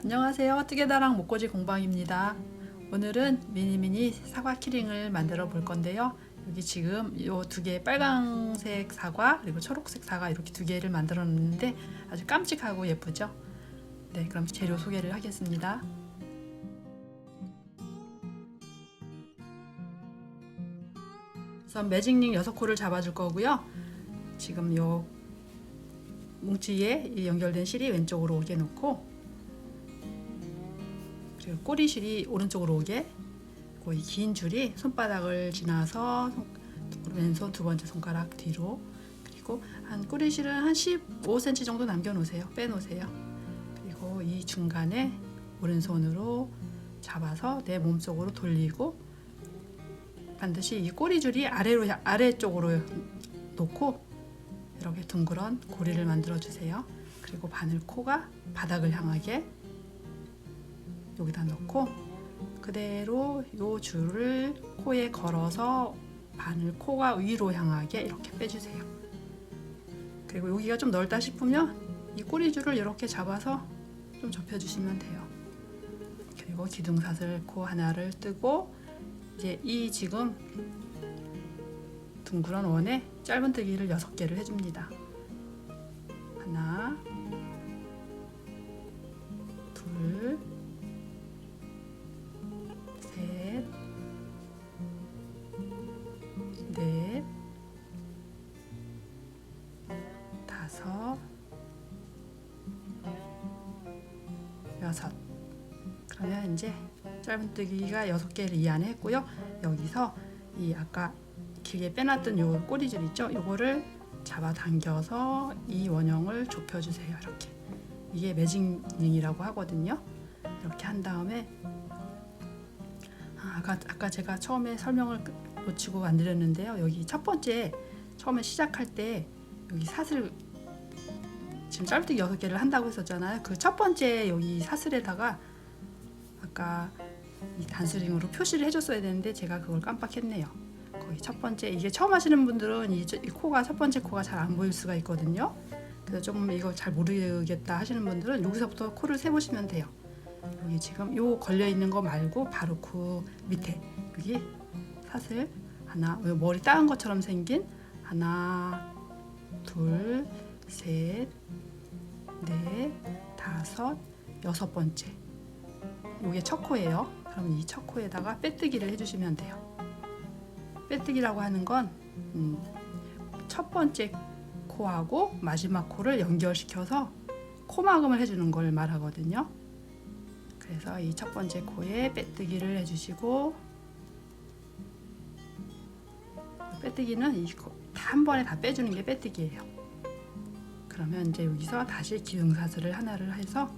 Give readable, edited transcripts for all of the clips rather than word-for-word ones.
안녕하세요. 뜨개다랑 목꽂이 공방입니다. 오늘은 미니미니 사과 키링을 만들어 볼 건데요. 여기 지금 이 두 개 빨강색 사과 그리고 초록색 사과 이렇게 두 개를 만들어 놓는데 아주 깜찍하고 예쁘죠? 네, 그럼 재료 소개를 하겠습니다. 우선 매직링 6코를 잡아줄 거고요. 지금 요 뭉치에 연결된 실이 왼쪽으로 오게 놓고 그리고 꼬리실이 오른쪽으로 오게, 이 긴 줄이 손바닥을 지나서 왼손 두 번째 손가락 뒤로, 그리고 한 꼬리실은 한 15cm 정도 남겨 놓으세요. 빼 놓으세요. 그리고 이 중간에 오른손으로 잡아서 내 몸속으로 돌리고 반드시 이 꼬리줄이 아래쪽으로 놓고 이렇게 둥그런 고리를 만들어 주세요. 그리고 바늘 코가 바닥을 향하게 여기다 넣고 그대로 이 줄을 코에 걸어서 바늘 코가 위로 향하게 이렇게 빼주세요. 그리고 여기가 좀 넓다 싶으면 이 꼬리줄을 이렇게 잡아서 좀 좁혀주시면 돼요. 그리고 기둥사슬 코 하나를 뜨고 이제 이 지금 둥그런 원에 짧은뜨기를 6개를 해줍니다. 하나, 둘, 셋, 넷, 다섯, 여섯. 그러면 이제 짧은뜨기가 6개를 이 안에 했고요. 여기서 이 아까 길게 빼놨던 요 꼬리줄 있죠? 요거를 잡아당겨서 이 원형을 좁혀주세요. 이렇게. 이게 매직링이라고 하거든요. 이렇게 한 다음에 아까 제가 처음에 설명을 놓치고 안 드렸는데요. 여기 첫 번째 처음에 시작할 때 여기 사슬 지금 짧은뜨기 6개를 한다고 했었잖아요. 그 첫 번째 여기 사슬에다가 아까 이 단스링으로 표시를 해줬어야 되는데 제가 그걸 깜빡했네요. 거기 첫 번째, 이게 처음 하시는 분들은 이 코가 첫 번째 코가 잘 안 보일 수가 있거든요. 그래서 조금 이거 잘 모르겠다 하시는 분들은 여기서부터 코를 세보시면 돼요. 여기 지금 요 걸려 있는 거 말고 바로 그 밑에 여기 사슬 하나, 머리 따은 것처럼 생긴 하나, 둘, 셋, 넷, 다섯, 6번째. 요게 첫 코예요. 그럼 이 첫 코에다가 빼뜨기를 해주시면 돼요. 빼뜨기라고 하는 건 첫 번째 코하고 마지막 코를 연결시켜서 코막음을 해주는 걸 말하거든요. 그래서 이 첫 번째 코에 빼뜨기를 해주시고, 빼뜨기는 한 번에 다 빼주는 게 빼뜨기예요. 그러면 이제 여기서 다시 기둥사슬을 하나를 해서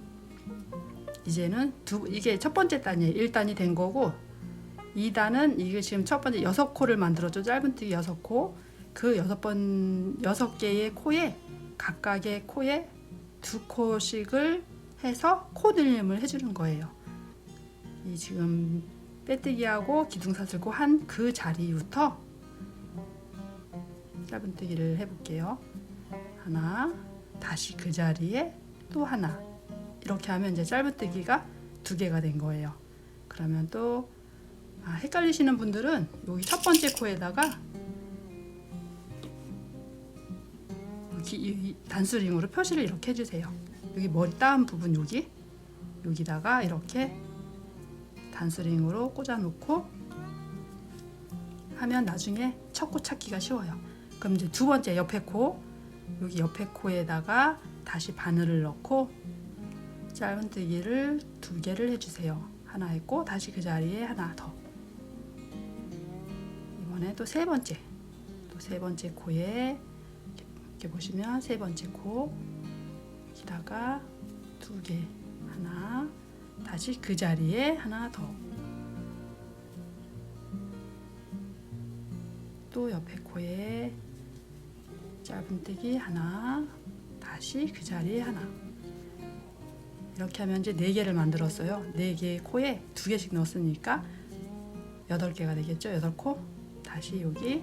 이제는 이게 첫 번째 단이에요. 1단이 된 거고 2단은 이게 지금 첫 번째 6코를 만들었죠. 짧은뜨기 6코. 그 6개의 코에 각각의 코에 2코씩을 해서 코 늘림을 해주는 거예요. 이 지금 빼뜨기하고 기둥사슬코 한 그 자리부터 짧은뜨기를 해볼게요. 하나, 다시 그 자리에 또 하나. 이렇게 하면 이제 짧은뜨기가 2개가 된 거예요. 그러면 또 헷갈리시는 분들은 여기 첫 번째 코에다가 이 단스링으로 표시를 이렇게 해주세요. 여기 머리 따은 부분 여기다가 이렇게 단스링으로 꽂아 놓고 하면 나중에 첫 코 찾기가 쉬워요. 그럼 이제 두 번째 옆에 코, 여기 옆에 코에다가 다시 바늘을 넣고 짧은뜨기를 2개를 해주세요. 하나 했고 다시 그 자리에 하나 더. 이번에 또 세 번째 코에 이렇게 보시면 세 번째 코 여기다가 2개 하나, 다시 그 자리에 하나 더. 또 옆에 코에 짧은뜨기 하나, 다시 그 자리에 하나. 이렇게 하면 이제 4개를 만들었어요. 4개의 코에 2개씩 넣었으니까 8개가 되겠죠. 8코. 다시 여기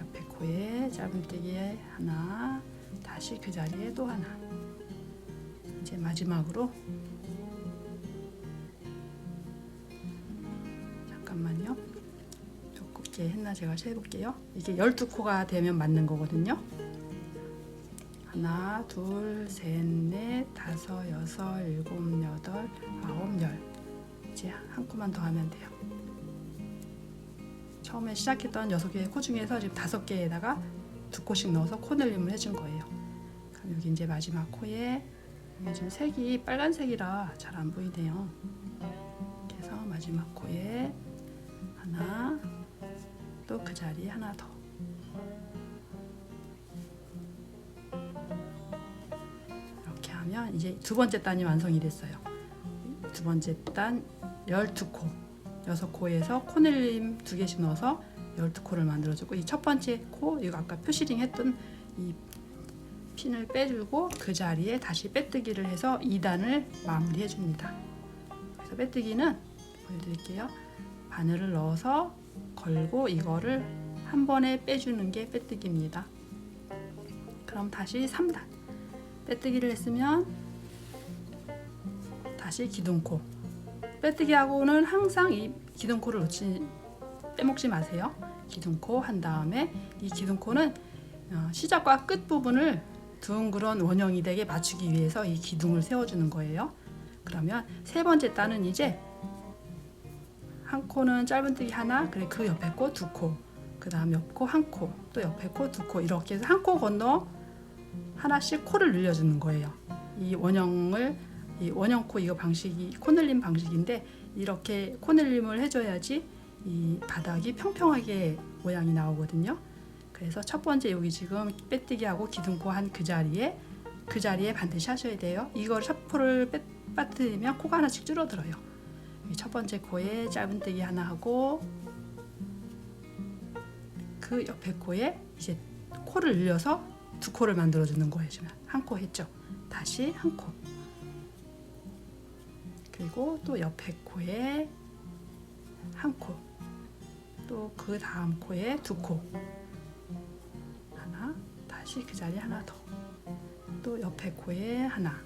옆에 코에 짧은뜨기에 하나, 다시 그 자리에 또 하나. 이제 마지막 마지막으로 잠깐만요. 두껍게 했나 제가 세볼게요. 이게 12코가 되면 맞는 거거든요. 하나, 둘, 셋, 넷, 다섯, 여섯, 일곱, 여덟, 아홉, 열. 이제 한 코만 더 하면 돼요. 처음에 시작했던 6개의 코 중에서 지금 5개에다가 2코씩 넣어서 코늘림을 해준 거예요. 그럼 여기 이제 마지막 코에 이게 지금 색이 빨간색이라 잘 안 보이네요. 그래서 마지막 코에 하나, 또 그 자리에 하나 더. 이렇게 하면 이제 두 번째 단이 완성이 됐어요. 두 번째 단 12코, 6코에서 코늘림 2개씩 넣어서 12코를 만들어주고, 이 첫 번째 코, 이거 아까 표시링 했던 이 핀을 빼주고 그 자리에 다시 빼뜨기를 해서 2단을 마무리해 줍니다. 그래서 빼뜨기는 보여드릴게요. 바늘을 넣어서 걸고 이거를 한 번에 빼주는 게 빼뜨기입니다. 그럼 다시 3단 빼뜨기를 했으면 다시 기둥코, 빼뜨기하고는 항상 이 기둥코를 빼먹지 마세요. 기둥코 한 다음에 이 기둥코는 시작과 끝 부분을 둥그런 원형이 되게 맞추기 위해서 이 기둥을 세워주는 거예요. 그러면 세 번째 단은 이제 한 코는 짧은뜨기 하나, 그리고 그 옆에 코 2코, 그 다음 옆 코 1코, 또 옆에 코 2코, 이렇게 해서 한 코 건너 하나씩 코를 늘려주는 거예요. 이 원형을, 이 원형코, 이거 방식이 코늘림 방식인데, 이렇게 코늘림을 해줘야지 이 바닥이 평평하게 모양이 나오거든요. 그래서 첫 번째 여기 지금 빼뜨기하고 기둥코 한 그 자리에 반드시 하셔야 돼요. 이걸 첫 코를 빠뜨리면 코가 하나씩 줄어들어요. 첫 번째 코에 짧은뜨기 하나 하고 그 옆에 코에 이제 코를 늘려서 2코를 만들어 주는 거예요. 지금 한 코 했죠. 다시 한 코, 그리고 또 옆에 코에 한 코, 또 그 다음 코에 2코 하나, 다시 그 자리에 하나 더, 또 옆에 코에 하나,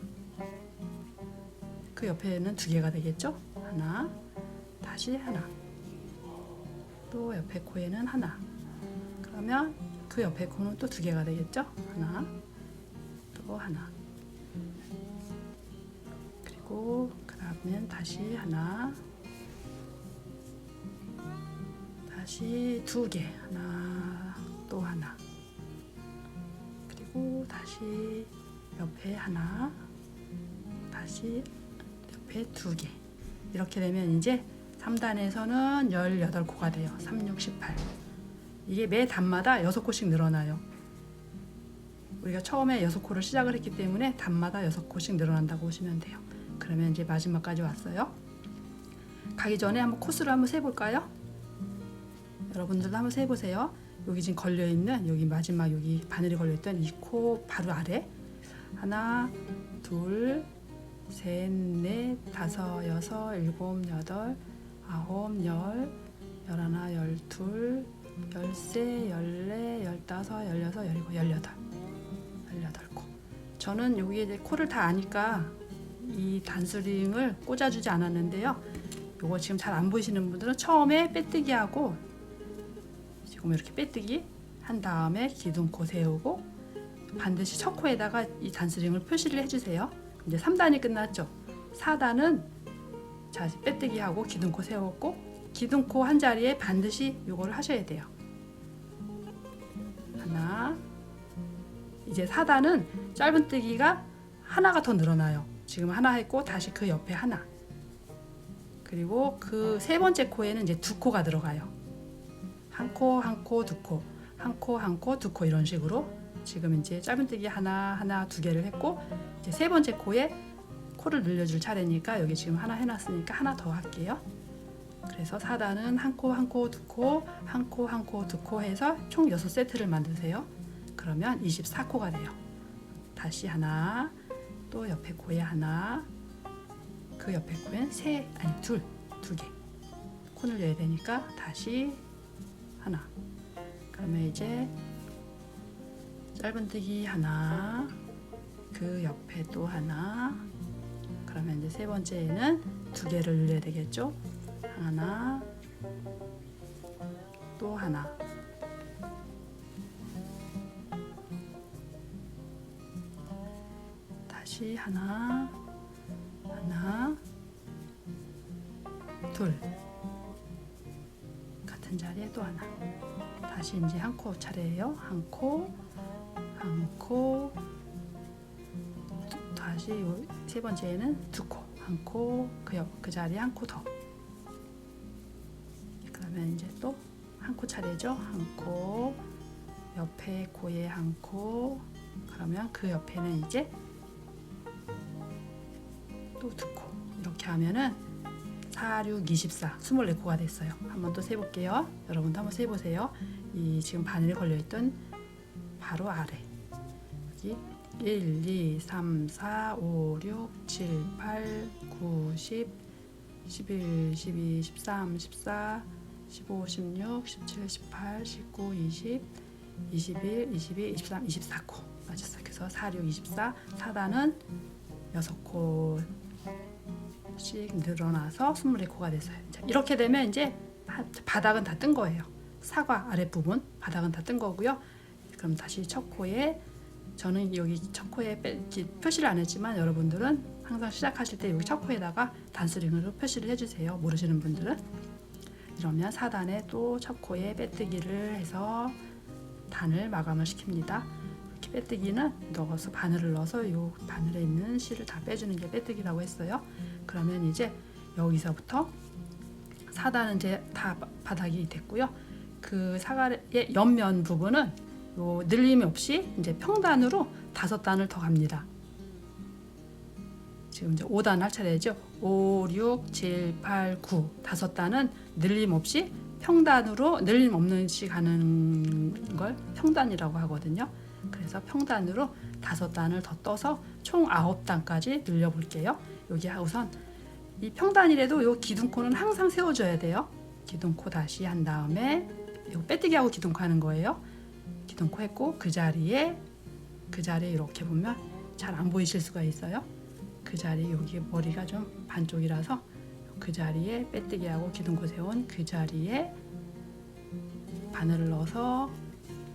그 옆에는 2개가 되겠죠. 하나, 다시 하나, 또 옆에 코에는 하나, 그러면 그 옆에 코는 또 2개가 되겠죠. 하나, 또 하나, 그리고 그 다음엔 다시 하나, 다시 2개, 하나, 또 하나, 그리고 다시 옆에 하나, 다시 옆에 2개. 이렇게 되면 이제 3단에서는 18코가 돼요. 3, 6, 18. 이게 매 단마다 6코씩 늘어나요. 우리가 처음에 6코를 시작을 했기 때문에 단마다 6코씩 늘어난다고 보시면 돼요. 그러면 이제 마지막까지 왔어요. 가기 전에 한번 코스를 한번 세볼까요? 여러분들도 한번 세보세요. 여기 지금 걸려있는, 여기 마지막 여기 바늘이 걸려있던 이 코 바로 아래 하나, 둘, 셋, 넷, 다섯, 여섯, 일곱, 여덟, 아홉, 열, 열하나, 열둘, 열세, 열네, 열다섯, 열여섯, 열일곱, 열여덟. 18코. 저는 여기에 이제 코를 다 아니까 이 단스링을 꽂아주지 않았는데요. 요거 지금 잘 안 보이시는 분들은 처음에 빼뜨기하고 지금 이렇게 빼뜨기 한 다음에 기둥코 세우고 반드시 첫 코에다가 이 단스링을 표시를 해주세요. 이제 3단이 끝났죠. 4단은 자, 빼뜨기하고 기둥코 세웠고 기둥코 한 자리에 반드시 요거를 하셔야 돼요. 하나. 이제 4단은 짧은뜨기가 하나가 더 늘어나요. 지금 하나 했고 다시 그 옆에 하나. 그리고 그 세 번째 코에는 이제 2코가 들어가요. 한 코, 한 코, 2코, 한 코, 한 코, 2코 이런 식으로 지금 이제 짧은뜨기 하나, 하나, 2개를 했고 이제 세 번째 코에 코를 늘려줄 차례니까 여기 지금 하나 해놨으니까 하나 더 할게요. 그래서 4단은 한 코, 한 코, 2코, 한 코, 한 코, 2코 해서 총 6세트를 만드세요. 그러면 24코가 돼요. 다시 하나, 또 옆에 코에 하나, 그 옆에 코엔 두 개. 코 늘려야 되니까 다시 하나. 그러면 이제 짧은뜨기 하나, 그 옆에 또 하나, 그러면 이제 세 번째에는 두 개를 늘려야 되겠죠. 하나, 또 하나, 다시 하나, 하나, 둘, 같은 자리에 또 하나. 다시 이제 한 코 차례예요. 한 코, 한 코, 다시 세 번째에는 두 코, 한 코, 그 자리에 한 코 더. 그러면 이제 또 한 코 차례죠. 한 코, 옆에 코에 한 코, 그러면 그 옆에는 이제 또 두 코. 이렇게 하면은 4, 6, 24, 24코가 됐어요. 한번 또 세볼게요. 여러분도 한번 세보세요. 이 지금 바늘에 걸려있던 바로 아래 여기 1, 2, 3, 4, 5, 6, 7, 8, 9, 10, 11, 12, 13, 14, 15, 16, 17, 18, 19, 20, 21, 22, 23, 24코 맞았어요. 그래서 4, 6, 24, 4단은 6코씩 늘어나서 24코가 됐어요. 자, 이렇게 되면 이제 바닥은 다 뜬 거예요. 사과 아랫부분 바닥은 다 뜬 거고요. 그럼 다시 첫 코에, 저는 여기 첫 코에 표시를 안 했지만 여러분들은 항상 시작하실 때 여기 첫 코에다가 단스링으로 표시를 해주세요. 모르시는 분들은. 이러면 4단에 또 첫 코에 빼뜨기를 해서 단을 마감을 시킵니다. 이렇게 빼뜨기는 넣어서 바늘을 넣어서 이 바늘에 있는 실을 다 빼주는 게 빼뜨기라고 했어요. 그러면 이제 여기서부터 4단은 이제 다 바닥이 됐고요. 그 사과의 옆면 부분은 요 늘림이 없이 이제 평단으로 5단을 더 갑니다. 지금 이제 5단 할 차례죠. 5, 6, 7, 8, 9 5단은 늘림 없이 평단으로 늘림 없는 시 가는 걸 평단이라고 하거든요. 그래서 평단으로 5단을 더 떠서 총 9단까지 늘려 볼게요. 여기 우선 이 평단이라도 요 기둥코는 항상 세워줘야 돼요. 기둥코 다시 한 다음에 이거 빼뜨기하고 기둥코 하는 거예요. 기둥코 했고 그 자리에 이렇게 보면 잘 안 보이실 수가 있어요. 그 자리 여기 머리가 좀 반쪽이라서 그 자리에 빼뜨기하고 기둥코 세운 그 자리에 바늘을 넣어서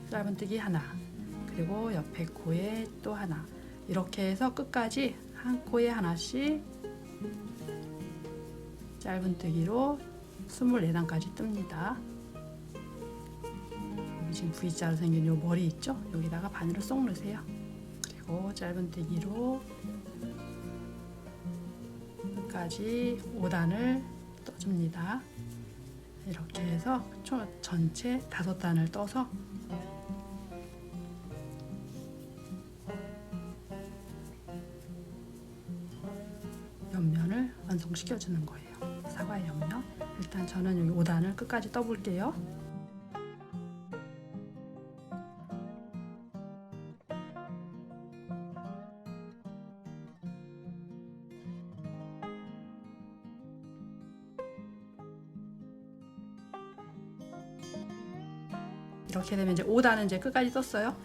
짧은뜨기 하나, 그리고 옆에 코에 또 하나, 이렇게 해서 끝까지 한 코에 하나씩 짧은뜨기로 24단까지 뜹니다. 지금 V자로 생긴 요 머리 있죠? 여기다가 바늘을 쏙 넣으세요. 그리고 짧은뜨기로 끝까지 5단을 떠줍니다. 이렇게 해서 전체 5단을 떠서 옆면을 완성시켜 주는 거예요. 사과의 옆면. 일단 저는 여기 5단을 끝까지 떠볼게요. 이렇게 되면 이제 5단은 이제 끝까지 떴어요.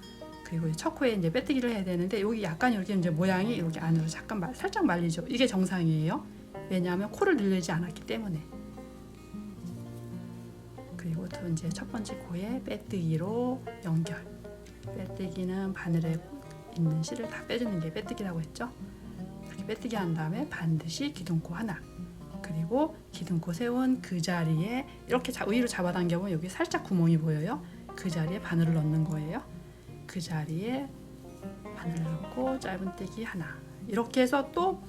그리고 첫 코에 이제 빼뜨기를 해야 되는데 여기 약간 이렇게 이제 모양이 이렇게 안으로 잠깐 살짝 말리죠. 이게 정상이에요. 왜냐하면 코를 늘리지 않았기 때문에. 그리고 또 이제 첫 번째 코에 빼뜨기로 연결. 빼뜨기는 바늘에 있는 실을 다 빼주는 게 빼뜨기라고 했죠. 이렇게 빼뜨기 한 다음에 반드시 기둥코 하나. 그리고 기둥코 세운 그 자리에 이렇게 위로 잡아당겨보면 여기 살짝 구멍이 보여요. 그 자리에 바늘을 넣는 거예요. 그 자리에 바늘을 넣고 짧은뜨기 하나. 이렇게 해서 또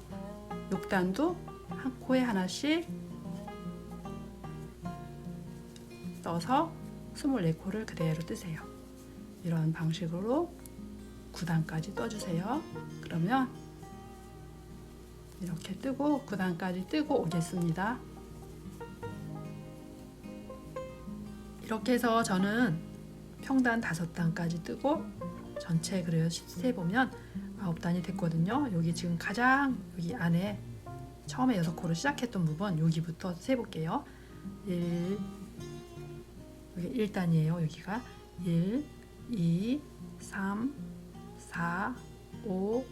6단도 한 코에 하나씩 떠서 24코를 그대로 뜨세요. 이런 방식으로 9단까지 떠주세요. 그러면 이렇게 뜨고 9단까지 뜨고 오겠습니다. 이렇게 해서 저는 평단 5단까지 뜨고 전체 그래요 세보면 9단이 됐거든요. 여기 지금 가장 여기 안에 처음에 6코로 시작했던 부분 여기부터 세볼게요. 1 여기 1단이에요. 여기가 1, 2, 3, 4, 5,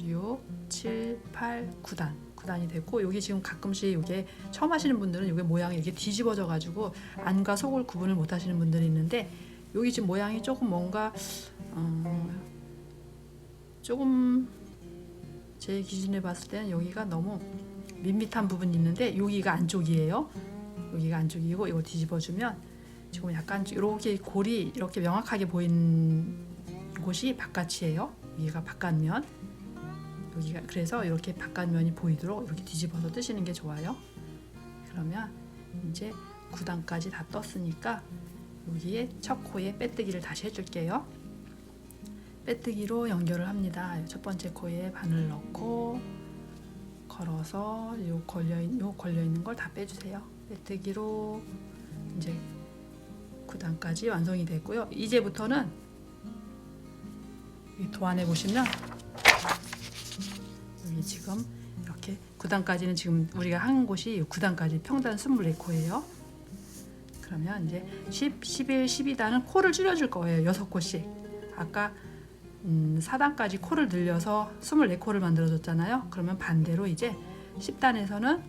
6, 7, 8, 9단이 됐고, 여기 지금 가끔씩 이게 처음 하시는 분들은 이게 모양이 이렇게 뒤집어져 가지고 안과 속을 구분을 못 하시는 분들이 있는데, 여기 지금 모양이 조금 뭔가 조금 제 기준에 봤을 때는 여기가 너무 밋밋한 부분이 있는데, 여기가 안쪽이에요. 여기가 안쪽이고, 이거 뒤집어주면 지금 약간 이렇게 골이 이렇게 명확하게 보이는 곳이 바깥이에요. 여기가 바깥면, 여기가, 그래서 이렇게 바깥면이 보이도록 이렇게 뒤집어서 뜨시는 게 좋아요. 그러면 이제 9단까지 다 떴으니까 여기에 첫 코에 빼뜨기를 다시 해줄게요. 빼뜨기로 연결을 합니다. 첫 번째 코에 바늘 넣고 걸어서 요 걸려 있는 걸 다 빼주세요. 빼뜨기로 이제 9단까지 완성이 됐고요. 이제부터는 이 도안에 보시면 여기 지금 이렇게 9단까지는 지금 우리가 한 곳이 9단까지 평단 24코예요. 그러면 이제 10, 11, 12단은 코를 줄여줄 거예요. 6코씩. 아까 4단까지 코를 늘려서 24코를 만들어줬잖아요. 그러면 반대로 이제 10단에서는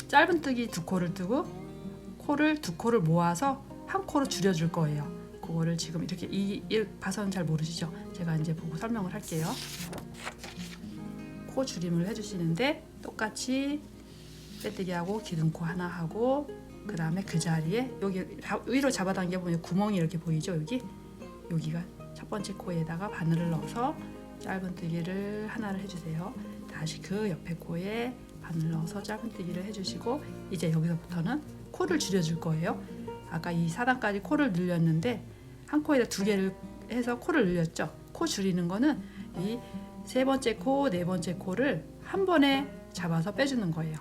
짧은뜨기 2코를 뜨고 코를 2코를 모아서 한 코로 줄여줄 거예요. 그거를 지금 이렇게 봐서는 잘 모르시죠? 제가 이제 보고 설명을 할게요. 코 줄임을 해주시는데, 똑같이 빼뜨기하고 기둥코 하나 하고, 그 다음에 그 자리에 여기 위로 잡아당겨 보면 구멍이 이렇게 보이죠? 여기가 첫 번째 코에다가 바늘을 넣어서 짧은뜨기를 하나를 해주세요. 다시 그 옆에 코에 바늘 넣어서 짧은뜨기를 해주시고, 이제 여기서부터는 코를 줄여줄 거예요. 아까 이 4단까지 코를 늘렸는데 한 코에다 2개를 해서 코를 늘렸죠. 코 줄이는 거는 이 세 번째 코, 네 번째 코를 한 번에 잡아서 빼주는 거예요.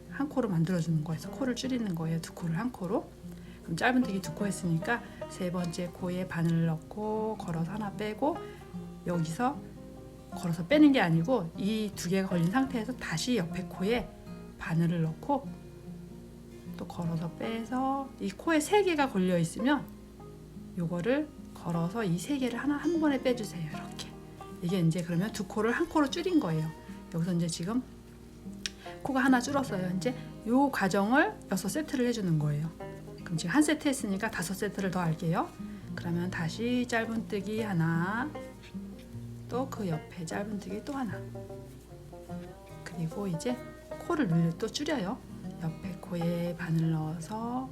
한 코로 만들어주는 거에서 코를 줄이는 거예요. 2코를 한 코로. 그럼 짧은뜨기 2코 했으니까 세 번째 코에 바늘을 넣고 걸어서 하나 빼고, 여기서 걸어서 빼는 게 아니고 이 2개가 걸린 상태에서 다시 옆에 코에 바늘을 넣고 또 걸어서 빼서, 이 코에 3개가 걸려 있으면 요거를 걸어서 이 3개를 한 번에 빼주세요. 이렇게. 이게 이제 그러면 2코를 한 코로 줄인 거예요. 여기서 이제 지금 코가 하나 줄었어요. 이제 요 과정을 6세트를 해주는 거예요. 그럼 지금 한 세트 했으니까 5세트를 더 할게요. 그러면 다시 짧은뜨기 하나, 또 그 옆에 짧은뜨기 또 하나, 그리고 이제 코를 또 줄여요. 옆에 코에 바늘 넣어서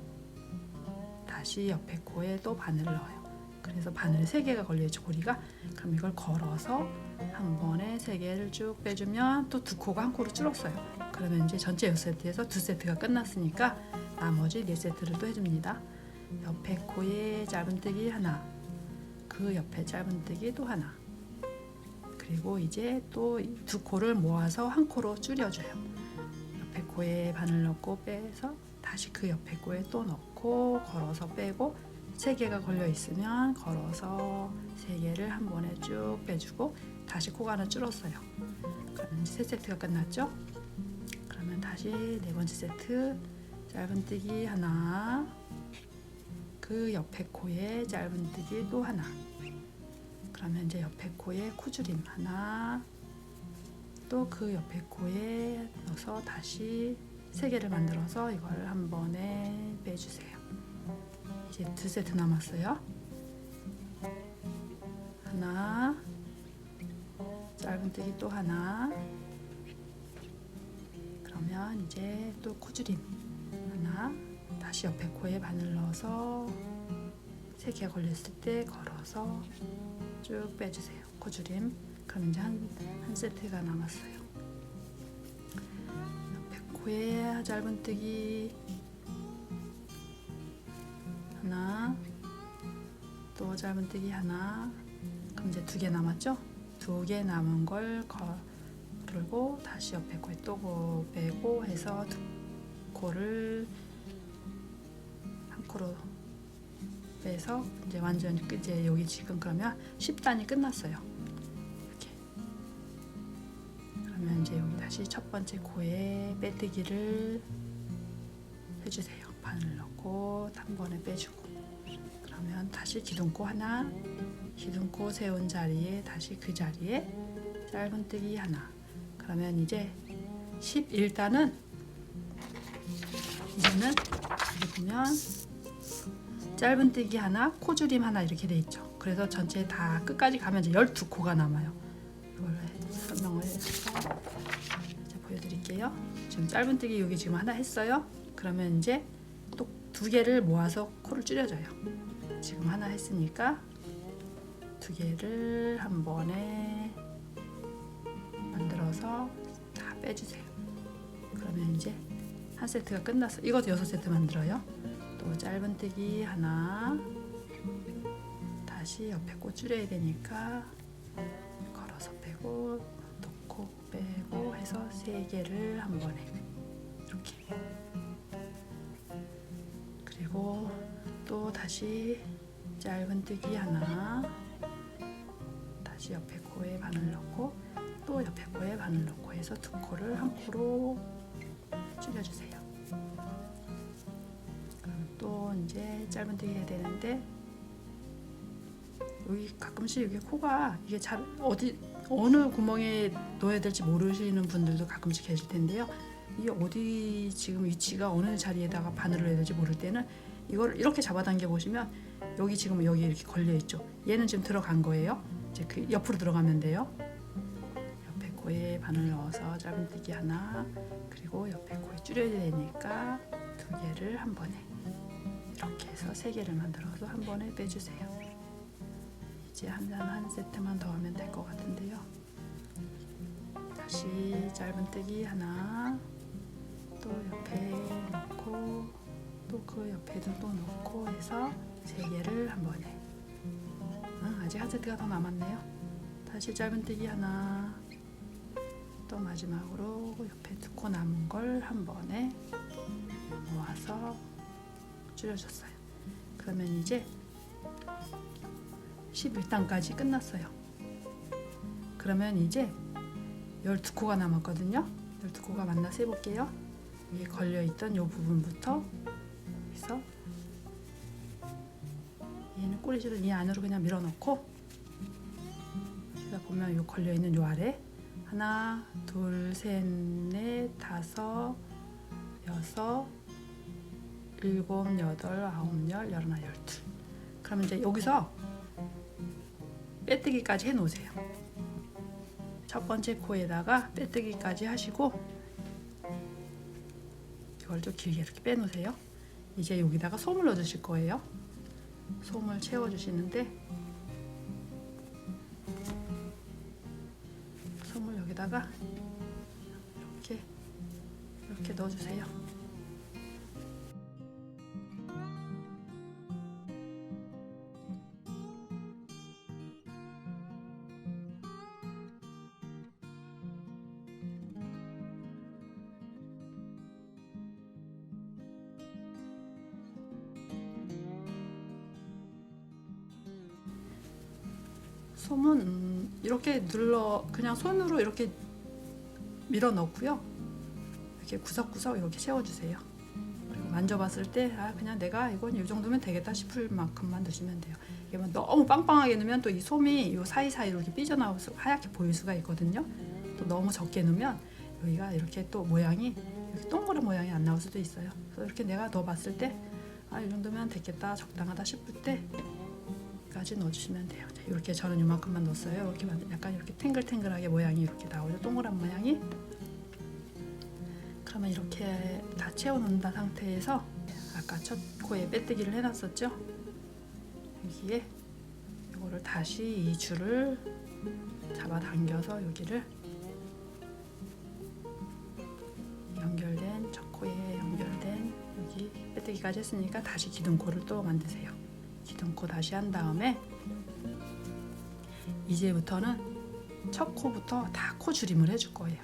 다시 옆에 코에 또 바늘을 넣어요. 그래서 바늘이 3개가 걸려있죠, 고리가. 그럼 이걸 걸어서 한 번에 3개를 쭉 빼주면 또 2코가 한 코로 줄었어요. 그러면 이제 전체 6세트에서 2세트가 끝났으니까 나머지 4세트를 또 해줍니다. 옆에 코에 짧은뜨기 하나, 그 옆에 짧은뜨기 또 하나, 그리고 이제 또 2코를 모아서 한 코로 줄여줘요. 옆에 코에 바늘 넣고 빼서 다시 그 옆에 코에 또 넣고 걸어서 빼고, 3개가 걸려 있으면 걸어서 3개를 한 번에 쭉 빼주고, 다시 코가 하나 줄었어요. 그러면 이제 3세트가 끝났죠? 그러면 다시 4번째 세트 짧은뜨기 하나, 그 옆에 코에 짧은뜨기 또 하나, 그러면 이제 옆에 코에 코줄임 하나, 또 그 옆에 코에 넣어서 다시 3개를 만들어서 이걸 한 번에 빼주세요. 이제 2세트 남았어요. 하나, 짧은뜨기 또 하나, 그러면 이제 또 코줄임 하나, 다시 옆에 코에 바늘 넣어서 3개가 걸렸을 때 걸어서 쭉 빼주세요. 코줄임. 그럼 이제 한 세트가 남았어요. 옆에 코에 짧은뜨기 하나, 또 짧은뜨기 하나, 그럼 이제 2개 남았죠? 2개 남은 걸 걸고 다시 옆에 코에 또 빼고 해서 2코를 한 코로 빼서 이제 완전 이제 여기 지금 그러면 10단이 끝났어요. 이렇게. 그러면 이제 여기 다시 첫 번째 코에 빼뜨기를 해주세요. 바늘 넣고 한 번에 빼주고, 그러면 다시 기둥코 하나, 기둥코 세운 자리에 다시 그 자리에 짧은뜨기 하나, 그러면 이제 11단은 이제는 여기 보면 짧은뜨기 하나, 코줄임 하나 이렇게 돼 있죠. 그래서 전체 다 끝까지 가면 이제 12코가 남아요. 이걸 설명을 해서 이제 보여드릴게요. 지금 짧은뜨기 여기 지금 하나 했어요. 그러면 이제 또 2개를 모아서 코를 줄여줘요. 지금 하나 했으니까 2개를 한 번에 만들어서 다 빼주세요. 그러면 이제 한 세트가 끝났어. 이것도 6세트 만들어요. 또 짧은뜨기 하나, 다시 옆에 코 줄여야 되니까 걸어서 빼고 놓고 빼고 해서 3개를 한 번에 이렇게. 그리고 또 다시 짧은뜨기 하나, 다시 옆에 코에 바늘 넣고 또 옆에 코에 바늘 넣고 해서 2코를 한 코로 줄여주세요. 그럼 또 이제 짧은뜨기 해야 되는데 여기 가끔씩 여기 코가 이게 잘 어느 구멍에 넣어야 될지 모르시는 분들도 가끔씩 계실 텐데요. 이게 어디 지금 위치가 어느 자리에다가 바늘을 넣어야 될지 모를 때는 이걸 이렇게 잡아당겨 보시면 여기 지금 여기 이렇게 걸려 있죠. 얘는 지금 들어간 거예요. 이제 그 옆으로 들어가면 돼요. 옆에 코에 바늘 넣어서 짧은뜨기 하나, 그리고 옆에 코에 줄여야 되니까 2개를 한 번에 이렇게 해서 3개를 만들어서 한 번에 빼주세요. 이제 한 세트만 더 하면 될 것 같은데요. 다시 짧은뜨기 하나, 또 옆에 넣고 또 그 옆에도 또 넣고 해서 3개를 한 번에. 아직 한 세트가 더 남았네요. 다시 짧은뜨기 하나, 또 마지막으로 옆에 2코 남은 걸 한 번에 모아서 줄여줬어요. 그러면 이제 11단까지 끝났어요. 그러면 이제 12코가 남았거든요. 12코가 맞나 세볼게요. 여기 걸려있던 이 부분부터 여기서 얘는 꼬리줄을 이 안으로 그냥 밀어넣고 여기다 보면 요 걸려있는 요 아래 하나, 둘, 셋, 넷, 다섯, 여섯, 일곱, 여덟, 아홉, 열, 열하나, 열둘. 그러면 이제 여기서 빼뜨기까지 해 놓으세요. 첫 번째 코에다가 빼뜨기까지 하시고 이걸 좀 길게 이렇게 빼 놓으세요. 이제 여기다가 솜을 넣어 주실 거예요. 솜을 채워 주시는데 솜을 여기다가 이렇게 넣어 주세요. 솜은 이렇게 그냥 손으로 이렇게 밀어 넣고요. 이렇게 구석구석 이렇게 채워주세요. 그리고 만져봤을 때 그냥 내가 이건 이 정도면 되겠다 싶을 만큼만 넣으시면 돼요. 이게 너무 빵빵하게 넣으면 또 이 솜이 이 사이사이로 이렇게 삐져나와서 하얗게 보일 수가 있거든요. 또 너무 적게 넣으면 여기가 이렇게 또 모양이 이렇게 동그란 모양이 안 나올 수도 있어요. 그래서 이렇게 내가 넣어봤을 때 이 정도면 되겠다, 적당하다 싶을 때까지 넣어주시면 돼요. 이렇게 저는 이만큼만 넣었어요. 이렇게 약간 이렇게 탱글탱글하게 모양이 이렇게 나오죠. 동그란 모양이. 그러면 이렇게 다 채워놓은 상태에서 아까 첫 코에 빼뜨기를 해놨었죠. 여기에 이거를 다시 이 줄을 잡아당겨서 여기를 연결된 첫 코에 연결된 여기 빼뜨기까지 했으니까 다시 기둥코를 또 만드세요. 기둥코 다시 한 다음에 이제부터는 첫 코부터 다 코줄임을 해줄 거예요.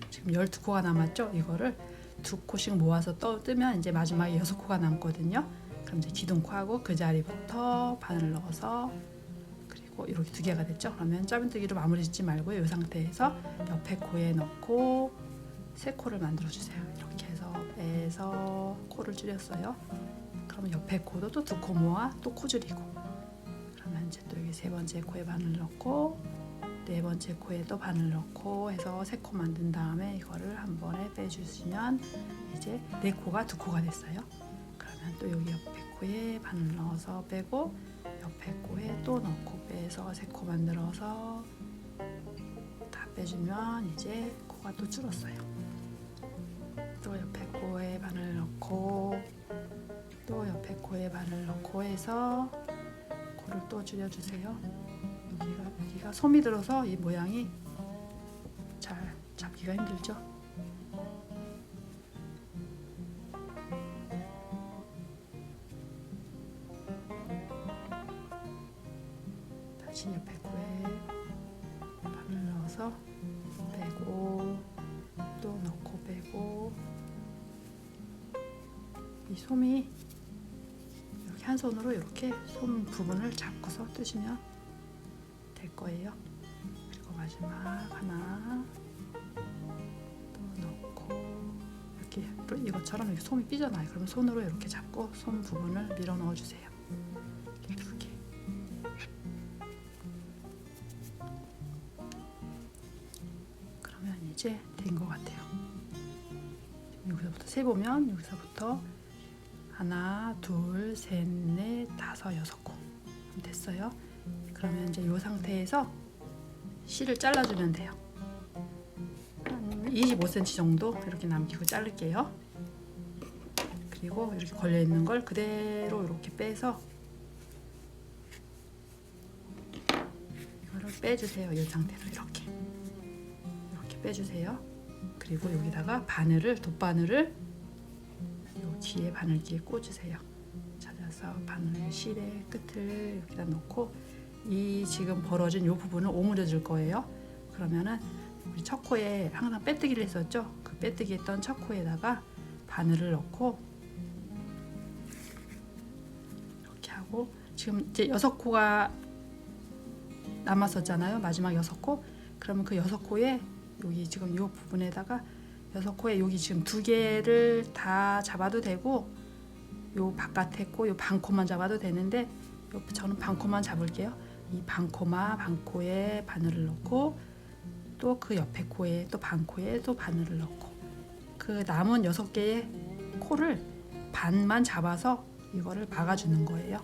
지금 12코가 남았죠? 이거를 2코씩 모아서 뜨면 이제 마지막에 6코가 남거든요. 그럼 이제 기둥코하고 그 자리부터 바늘을 넣어서 그리고 이렇게 2개가 됐죠? 그러면 짧은뜨기로 마무리 짓지 말고 이 상태에서 옆에 코에 넣고 3코를 만들어 주세요. 이렇게 해서 빼서 코를 줄였어요. 그러면 옆에 코도 또 2코 모아 또 코 줄이고, 그러면 이제 또 여기 3번째 코에 바늘 넣고 네 번째 코에 또 바늘 넣고 해서 3코 만든 다음에 이거를 한 번에 빼주시면 이제 4코가 2코가 됐어요. 그러면 또 여기 옆에 코에 바늘 넣어서 빼고 옆에 코에 또 넣고 빼서 3코 만들어서 다 빼주면 이제 코가 또 줄었어요. 또 옆에 코에 바늘 넣고 또 옆에 코에 바늘 넣고 해서 코를 또 줄여주세요. 여기가 솜이 들어서 이 모양이 잘 잡기가 힘들죠. 다시 옆에 코에 바늘 넣어서 빼고 또 넣고 빼고 이 솜이 이렇게 한 손으로 이렇게 솜 부분을 잡고서 뜨시면 될 거예요. 그리고 마지막 하나 또 넣고 이렇게 이것처럼 이렇게 솜이 삐져나요. 그러면 손으로 이렇게 잡고 솜 부분을 밀어 넣어 주세요. 이렇게 그러면 이제 된 것 같아요. 여기서부터 세보면 여기서부터 하나, 둘, 셋, 넷, 다섯, 6코 됐어요. 그러면 이제 이 상태에서 실을 잘라주면 돼요. 한 25cm 정도 이렇게 남기고 자를게요. 그리고 이렇게 걸려 있는 걸 그대로 이렇게 빼서 이거를 빼주세요. 이 상태로 이렇게 빼주세요. 그리고 여기다가 돗바늘을 요 뒤에 바늘기에 꽂으세요. 찾아서 바늘 실의 끝을 여기다 놓고 이 지금 벌어진 이 부분을 오므려 줄 거예요. 그러면은 우리 첫 코에 항상 빼뜨기를 했었죠. 그 빼뜨기 했던 첫 코에다가 바늘을 넣고 이렇게 하고 지금 이제 6코가 남았었잖아요. 마지막 6코. 그러면 그 6코에 여기 지금 이 부분에다가 6코에 여기 지금 2개를 다 잡아도 되고 요 바깥에 코, 요 반코만 잡아도 되는데 저는 반코만 잡을게요. 이 반코에 바늘을 넣고 또 그 옆에 코에 또 반코에 또 바늘을 넣고 그 남은 6개의 코를 반만 잡아서 이거를 막아주는 거예요.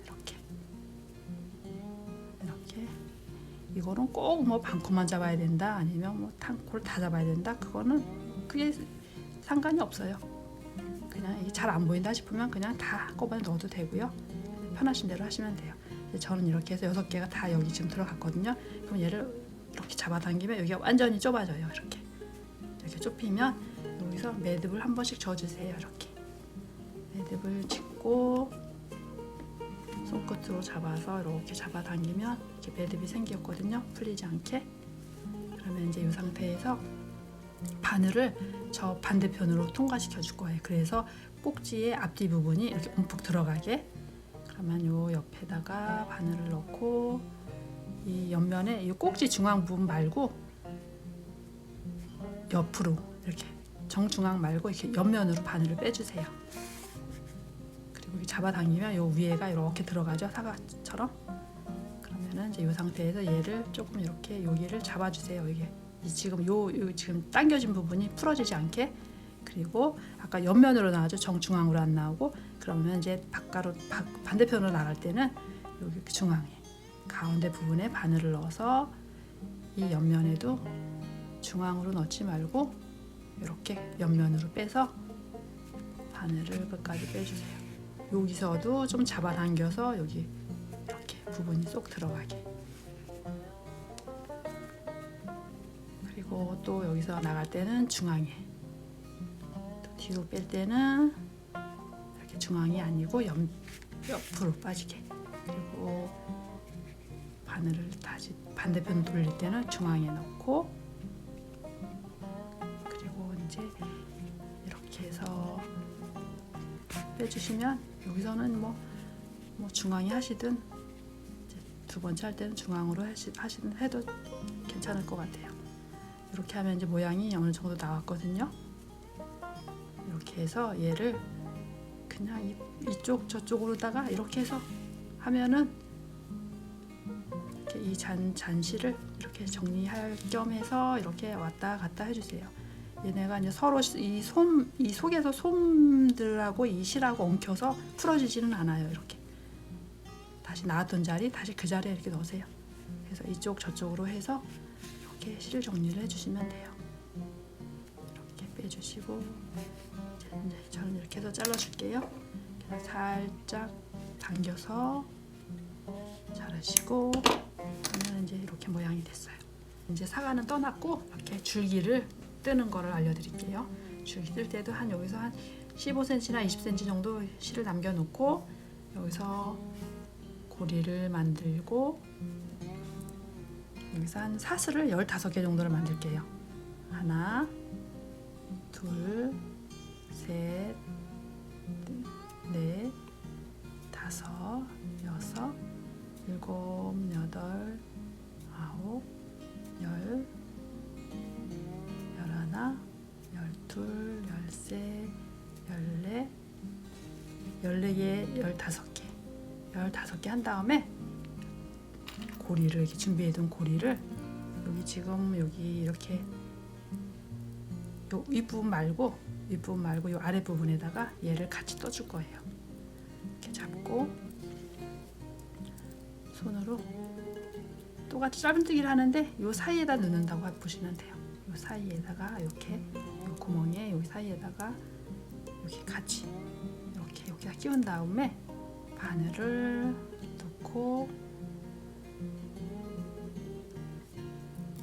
이렇게 이거는 꼭 뭐 반코만 잡아야 된다 아니면 뭐 탄코를 다 잡아야 된다 그게 상관이 없어요. 그냥 이게 잘 안 보인다 싶으면 그냥 다 한꺼번에 넣어도 되고요. 편하신 대로 하시면 돼요. 저는 이렇게 해서 6개가 다 여기 지금 들어갔거든요. 그럼 얘를 이렇게 잡아당기면 여기가 완전히 좁아져요. 이렇게 좁히면 여기서 매듭을 한 번씩 져주세요. 이렇게 매듭을 짓고 손끝으로 잡아서 이렇게 잡아당기면 이렇게 매듭이 생겼거든요. 풀리지 않게. 그러면 이제 이 상태에서 바늘을 저 반대편으로 통과시켜 줄 거예요. 그래서 꼭지의 앞뒤 부분이 이렇게 움푹 들어가게. 그러면 요 옆에다가 바늘을 넣고 이 옆면에 이 꼭지 중앙 부분 말고 옆으로 이렇게 정중앙 말고 이렇게 옆면으로 바늘을 빼주세요. 그리고 이렇게 잡아당기면 요 위에가 이렇게 들어가죠. 사과처럼. 그러면은 이제 이 상태에서 얘를 조금 이렇게 여기를 잡아주세요. 이게 지금 요 지금 당겨진 부분이 풀어지지 않게. 그리고 아까 옆면으로 나가죠. 정중앙으로 안 나오고. 그러면 이제 반대편으로 나갈 때는 여기 중앙에 가운데 부분에 바늘을 넣어서 이 옆면에도 중앙으로 넣지 말고 이렇게 옆면으로 빼서 바늘을 끝까지 빼주세요. 여기서도 좀 잡아당겨서 여기 이렇게 부분이 쏙 들어가게. 그리고 또 여기서 나갈 때는 중앙에, 또 뒤로 뺄 때는 이렇게 중앙이 아니고 옆으로 빠지게. 그리고 바늘을 다시 반대편 돌릴 때는 중앙에 넣고, 그리고 이제 이렇게 해서 빼주시면 여기서는 뭐 중앙이 하시든 이제 두 번째 할 때는 중앙으로 해도 괜찮을 것 같아요. 이렇게 하면 이제 모양이 어느 정도 나왔거든요. 이렇게 해서 얘를 그냥 이쪽 저쪽으로다가 이렇게 해서 하면은 이렇게 이 잔실을 이렇게 정리할 겸해서 이렇게 왔다 갔다 해주세요. 얘네가 이제 서로 이 속에서 솜들하고 이 실하고 엉켜서 풀어지지는 않아요. 이렇게 다시 나왔던 자리 다시 그 자리에 이렇게 넣으세요. 그래서 이쪽 저쪽으로 해서 이렇게 실 정리를 해주시면 돼요. 이렇게 빼주시고 이제 저는 이렇게 해서 잘라줄게요. 그래서 살짝 당겨서 자르시고 그러면 이제 이렇게 모양이 됐어요. 이제 사과는 떠났고 이렇게 줄기를 뜨는 거를 알려드릴게요. 줄기 뜰 때도 한 여기서 한 15cm나 20cm 정도 실을 남겨놓고 여기서 고리를 만들고 여기서 한 사슬을 15개 정도를 만들게요. 하나, 둘, 셋, 넷, 다섯, 여섯, 일곱, 여덟, 아홉, 열, 열하나, 열둘, 열세, 열네, 14개, 15개 15개 한 다음에 고리를 이렇게 준비해둔 고리를 여기 지금 여기 이렇게 요 윗부분 말고 요 아랫부분에다가 얘를 같이 떠줄 거예요. 이렇게 잡고 손으로 똑같이 짧은뜨기를 하는데 요 사이에다 넣는다고 보시면 돼요. 요 사이에다가 이렇게 요 구멍에 여기 사이에다가 이렇게 같이 이렇게 여기다 끼운 다음에 바늘을 넣고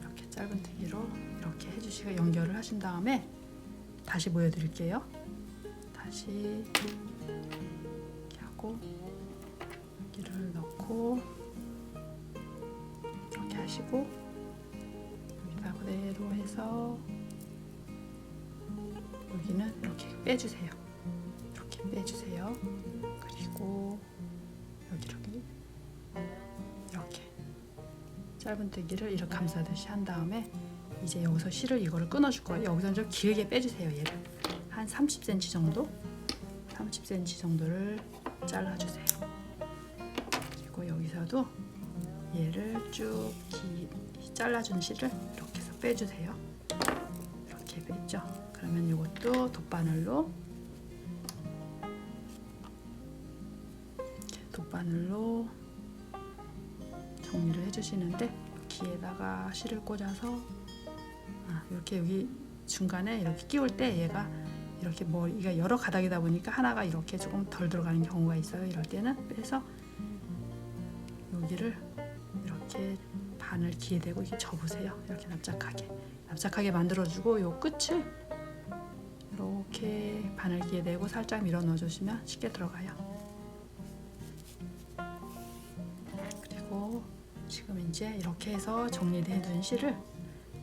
이렇게 짧은뜨기로 이렇게 해주시고 연결을 하신 다음에 다시 보여드릴게요. 다시 이렇게 하고 여기를 넣고 이렇게 하시고 여기다 그대로 해서 여기는 이렇게 빼주세요. 이렇게 빼주세요. 그리고 여기를 이렇게 짧은뜨기를 이렇게 감싸듯이 한 다음에 이제 여기서 실을 이거를 끊어줄 거예요. 여기서 좀 길게 빼주세요. 얘를 한 30cm 정도, 30cm 정도를 잘라주세요. 그리고 여기서도 얘를 쭉 잘라준 실을 이렇게 해서 빼주세요. 이렇게 빼죠. 그러면 이것도 돗바늘로 정리를 해주시는데 여기에다가 실을 꽂아서 이렇게 여기 중간에 이렇게 끼울 때 얘가 이렇게 머리가 여러 가닥이다 보니까 하나가 이렇게 조금 덜 들어가는 경우가 있어요. 이럴 때는 빼서 여기를 이렇게 바늘 기에 대고 이렇게 접으세요. 이렇게 납작하게 만들어주고 요 끝을 이렇게 바늘 기에 대고 살짝 밀어 넣어주시면 쉽게 들어가요. 그리고 지금 이제 이렇게 해서 정리된 둔 실을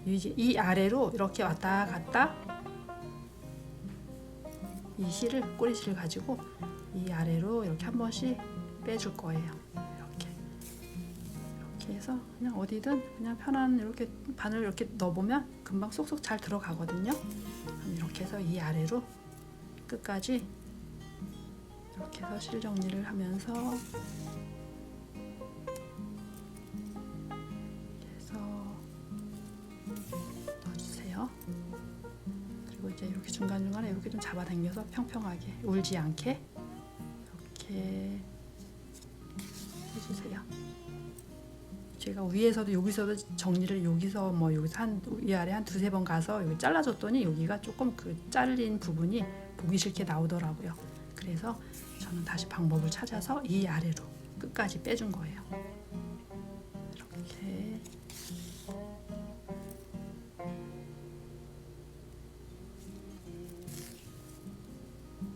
이 아래로 이렇게 왔다 갔다 이 실을 꼬리실을 가지고 이 아래로 이렇게 한 번씩 빼줄 거예요. 이렇게 해서 그냥 어디든 그냥 편한 이렇게 바늘 이렇게 넣어보면 금방 쏙쏙 잘 들어가거든요. 이렇게 해서 이 아래로 끝까지 이렇게 해서 실 정리를 하면서 넣어주세요. 그리고 이제 이렇게 중간중간에 이렇게 좀 잡아당겨서 평평하게 울지 않게 이렇게 해주세요. 제가 위에서도 여기서도 정리를 여기서 한 위아래 한 두세 번 가서 여기 잘라줬더니 여기가 조금 그 잘린 부분이 보기 싫게 나오더라고요. 그래서 저는 다시 방법을 찾아서 이 아래로 끝까지 빼준 거예요. 이렇게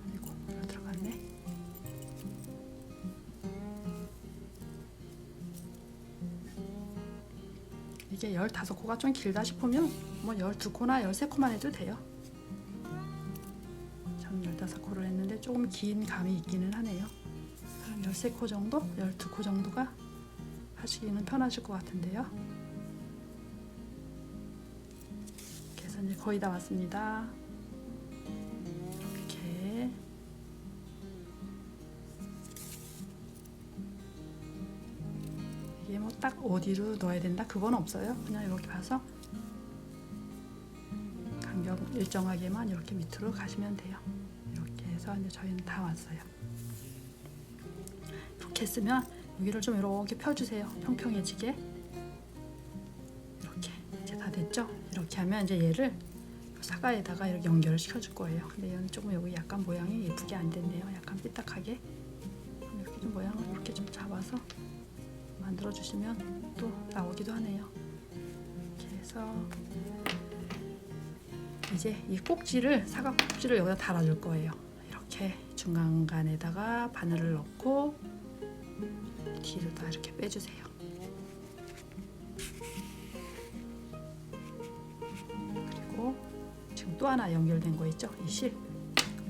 아이고 들어갔네. 이게 15코가 좀 길다 싶으면 12코나 13코만 해도 돼요. 저는 15코를 했는데 조금 긴 감이 있기는 하네요. 한 13코 정도? 12코 정도가 하시기는 편하실 것 같은데요. 이렇게 해서 이제 거의 다 왔습니다. 이렇게 이게 딱 어디로 넣어야 된다 그건 없어요. 그냥 이렇게 봐서 간격 일정하게만 이렇게 밑으로 가시면 돼요. 이렇게 해서 이제 저희는 다 왔어요. 이렇게 했으면 여기를 좀 이렇게 펴주세요. 평평해지게. 이렇게 이제 다 됐죠? 이렇게 하면 이제 얘를 사과에다가 이렇게 연결을 시켜줄 거예요. 근데 얘는 조금 여기 약간 모양이 예쁘게 안 됐네요. 약간 삐딱하게. 이렇게 좀 모양을 이렇게 좀 잡아서 만들어 주시면 또 나오기도 하네요. 이렇게 해서 이제 이 꼭지를 사과 꼭지를 여기다 달아줄 거예요. 이렇게 중간간에다가 바늘을 넣고 뒤로 다 이렇게 빼주세요. 그리고 지금 또 하나 연결된 거 있죠? 이 실.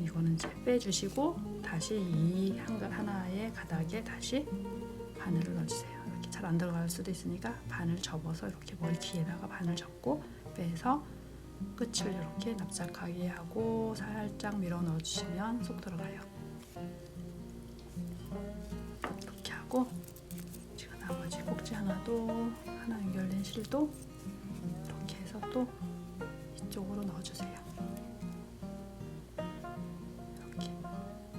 이거는 이제 빼주시고 다시 이 한글 하나의 가닥에 다시 바늘을 넣어주세요. 이렇게 잘 안 들어갈 수도 있으니까 바늘 접어서 이렇게 머리 뒤에다가 바늘 접고 빼서 끝을 이렇게 납작하게 하고 살짝 밀어 넣어주시면 쏙 들어가요. 이렇게 하고 지금 나머지 꼭지 하나도 하나 연결된 실도 이렇게 해서 또 이쪽으로 넣어주세요. 이렇게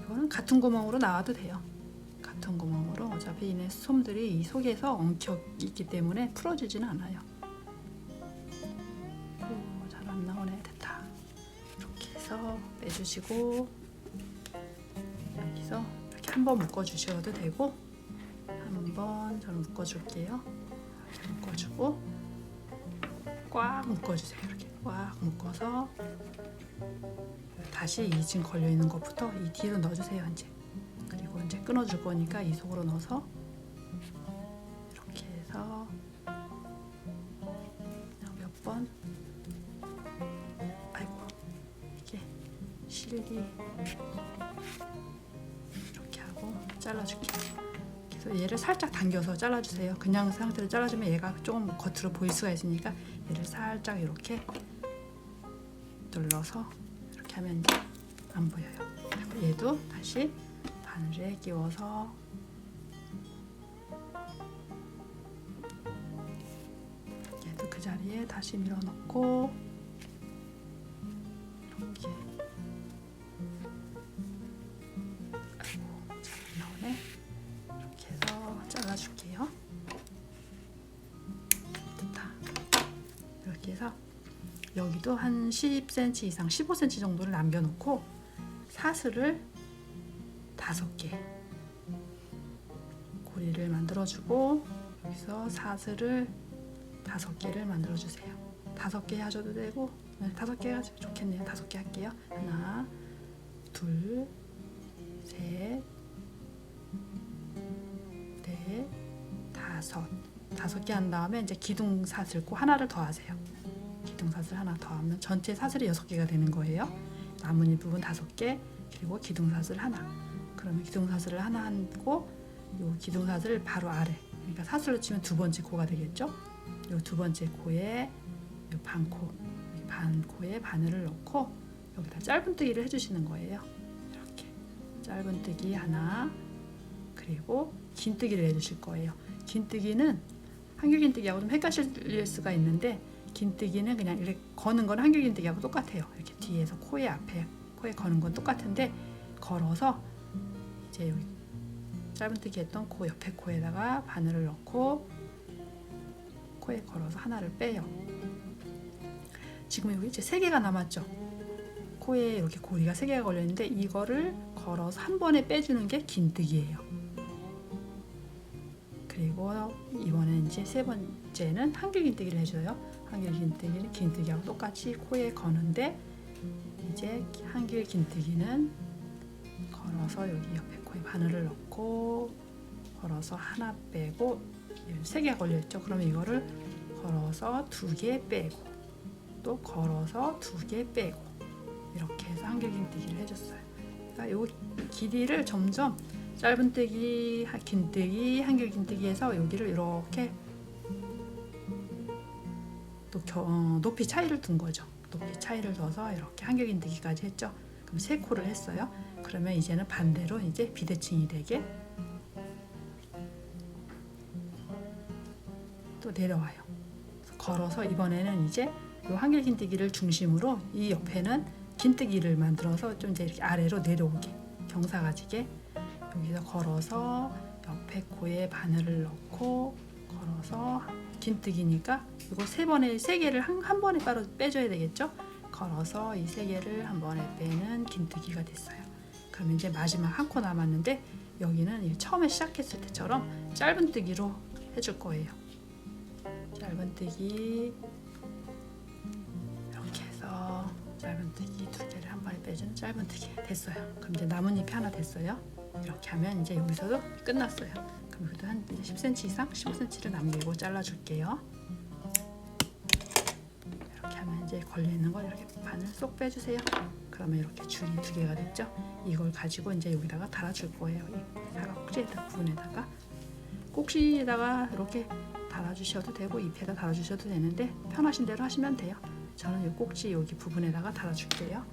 이거는 같은 구멍으로 나와도 돼요. 같은 구멍으로 어차피 이네 솜들이 이 속에서 엉켜 있기 때문에 풀어지지는 않아요. 잘 안 나오네. 됐다. 이렇게 해서 빼주시고 여기서 이렇게 한번 묶어주셔도 되고 한번 저는 묶어줄게요. 이렇게 묶어주고 꽉 묶어주세요. 이렇게 꽉 묶어서 다시 이 지금 걸려 있는 것부터 이 뒤로 넣어주세요. 그리고 이제 끊어줄 거니까 이 속으로 넣어서 이렇게 해서 몇 번, 아이고 이게 실이 이렇게 하고 잘라줄게요. 그래서 얘를 살짝 당겨서 잘라주세요. 그냥 상태로 잘라주면 얘가 조금 겉으로 보일 수가 있으니까 얘를 살짝 이렇게 눌러서 이렇게 하면 이제 안 보여요. 그리고 얘도 다시 바늘에 끼워서 얘도 그 자리에 다시 밀어 넣고 이렇게 아이고 잘 나오네. 이렇게 해서 잘라줄게요. 됐다. 이렇게 해서 여기도 한 10cm 이상 15cm 정도를 남겨놓고 사슬을 5개 고리를 만들어주고 여기서 사슬을 5개를 만들어주세요. 5개 하셔도 되고 5개가 좋겠네요. 5개 할게요. 하나, 둘, 셋, 넷, 다섯. 5개 한 다음에 이제 기둥 사슬 꼭 하나를 더 하세요. 기둥 사슬 하나 더 하면 전체 사슬이 6개가 되는 거예요. 나뭇잎 부분 5개 그리고 기둥 사슬 하나. 그러면 기둥사슬을 하나 하고 요 기둥사슬을 바로 아래, 그러니까 사슬로 치면 두 번째 코가 되겠죠. 요 두 번째 코에 요 반코, 반코에 바늘을 넣고 여기다 짧은뜨기를 해주시는 거예요. 이렇게 짧은뜨기 하나, 그리고 긴뜨기를 해주실 거예요. 긴뜨기는 한길긴뜨기하고 좀 헷갈릴 수가 있는데 긴뜨기는 그냥 이렇게 거는 건 한길긴뜨기하고 똑같아요. 이렇게 뒤에서 코에 앞에 코에 거는 건 똑같은데 걸어서 이제 여기 짧은뜨기 했던 코 옆에 코에다가 바늘을 넣고 코에 걸어서 하나를 빼요. 지금 여기 이제 3개가 남았죠. 코에 이렇게 고리가 3개가 걸려 있는데 이거를 걸어서 한 번에 빼주는 게 긴뜨기예요. 그리고 이번에 이제 3번째는 한길긴뜨기를 해줘요. 한길긴뜨기는 긴뜨기하고 똑같이 코에 거는데 이제 한길긴뜨기는 걸어서 여기 옆에 코에 바늘을 넣고 걸어서 하나 빼고 3개 걸려있죠. 그러면 이거를 걸어서 2개 빼고 또 걸어서 2개 빼고 이렇게 해서 한길긴뜨기를 해줬어요. 그러니까 요 길이를 점점 짧은뜨기, 긴뜨기, 한길긴뜨기해서 여기를 이렇게 또 높이 차이를 둔 거죠. 높이 차이를 둬서 이렇게 한길긴뜨기까지 했죠. 그럼 3코를 했어요. 그러면 이제는 반대로 이제 비대칭이 되게 또 내려와요. 걸어서 이번에는 이제 이 한길 긴뜨기를 중심으로 이 옆에는 긴뜨기를 만들어서 좀 이제 이렇게 아래로 내려오게 경사가지게 여기서 걸어서 옆에 코에 바늘을 넣고 걸어서 긴뜨기니까 이거 세 개를 한 번에 빼줘야 되겠죠? 걸어서 이 세 개를 한 번에 빼는 긴뜨기가 됐어요. 그럼 이제 마지막 한 코 남았는데 여기는 처음에 시작했을 때처럼 짧은뜨기로 해줄 거예요. 짧은뜨기 이렇게 해서 짧은뜨기 두 개를 한 번에 빼주는 짧은뜨기 됐어요. 그럼 이제 나뭇잎이 하나 됐어요. 이렇게 하면 이제 여기서도 끝났어요. 그럼 여기도 한 10cm 이상 15cm를 남기고 잘라줄게요. 이렇게 하면 이제 걸려있는 걸 이렇게 바늘 쏙 빼주세요. 그러면 이렇게 줄이 두 개가 됐죠. 이걸 가지고 이제 여기다가 달아줄 거예요. 이 사과 꼭지에다 부분에다가 꼭지에다가 이렇게 달아주셔도 되고 잎에다 달아주셔도 되는데 편하신 대로 하시면 돼요. 저는 이 꼭지 여기 부분에다가 달아줄게요.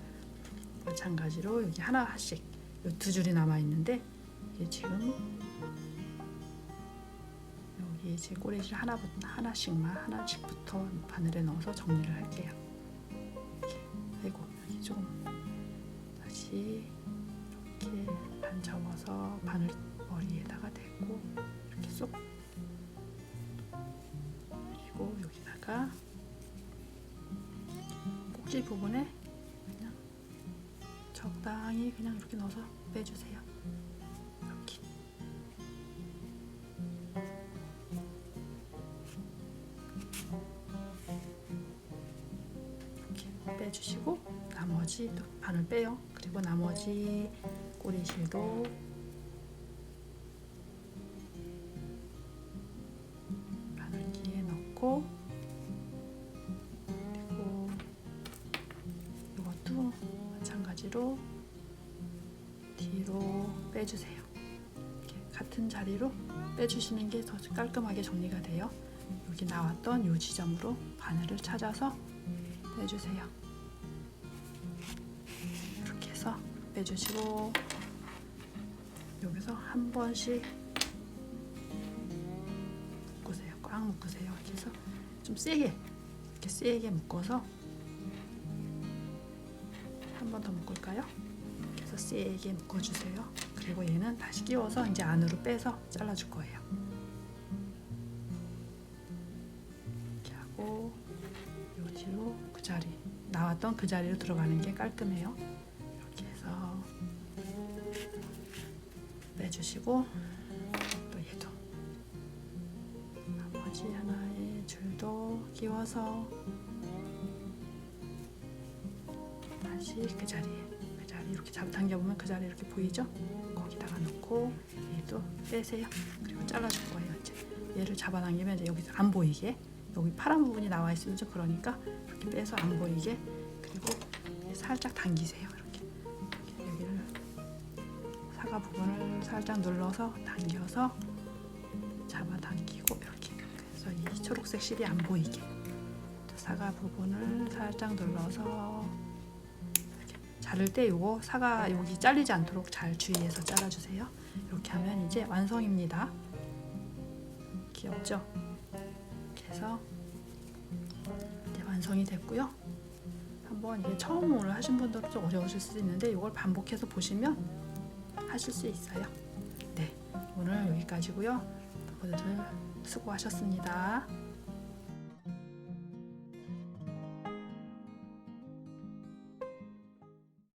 마찬가지로 여기 하나씩 두 줄이 남아 있는데 이게 지금 여기 제 꼬리실 하나씩부터 바늘에 넣어서 정리를 할게요. 이렇게. 아이고 여기 조금 다시 이렇게 반 접어서 바늘 머리에다가 대고 이렇게 쏙 그리고 여기다가 꼭지 부분에 그냥 적당히 그냥 이렇게 넣어서 빼주세요. 이렇게. 이렇게 빼주시고 나머지 또 바늘 빼요. 그리고 나머지 꼬리실도 바늘기에 넣고 그리고 이것도 마찬가지로 뒤로 빼주세요. 이렇게 같은 자리로 빼주시는 게 더 깔끔하게 정리가 돼요. 여기 나왔던 이 지점으로 바늘을 찾아서 빼주세요. 이렇게 해서 빼주시고 여기서 한 번씩 묶으세요. 꽉 묶으세요. 이렇게 해서 좀 세게 이렇게 세게 묶어서 한 번 더 묶을까요? 이렇게 해서 세게 묶어주세요. 그리고 얘는 다시 끼워서 이제 안으로 빼서 잘라줄 거예요. 이렇게 하고 요 뒤로 그 자리 나왔던 그 자리로 들어가는 게 깔끔해요. 이렇게 해서 빼주시고 또 얘도 나머지 하나의 줄도 끼워서 다시 그 자리에 이렇게 잡아당겨보면 그 자리 이렇게 보이죠? 거기다가 넣고 얘도 빼세요. 그리고 잘라줄 거예요. 이제 얘를 잡아당기면 이제 여기서 안 보이게 여기 파란 부분이 나와 있으면 좀 그러니까 이렇게 빼서 안 보이게 그리고 살짝 당기세요. 이렇게 여기를 사과 부분을 살짝 눌러서 당겨서 잡아당기고 이렇게 그래서 이 초록색 실이 안 보이게 또 사과 부분을 살짝 눌러서 자를 때 요거 사과 여기 잘리지 않도록 잘 주의해서 잘라주세요. 이렇게 하면 이제 완성입니다. 귀엽죠? 이렇게 해서 이제 완성이 됐고요. 한번 이게 처음 오늘 하신 분들은 좀 어려우실 수도 있는데 이걸 반복해서 보시면 하실 수 있어요. 네, 오늘 여기까지고요. 모두들 수고하셨습니다.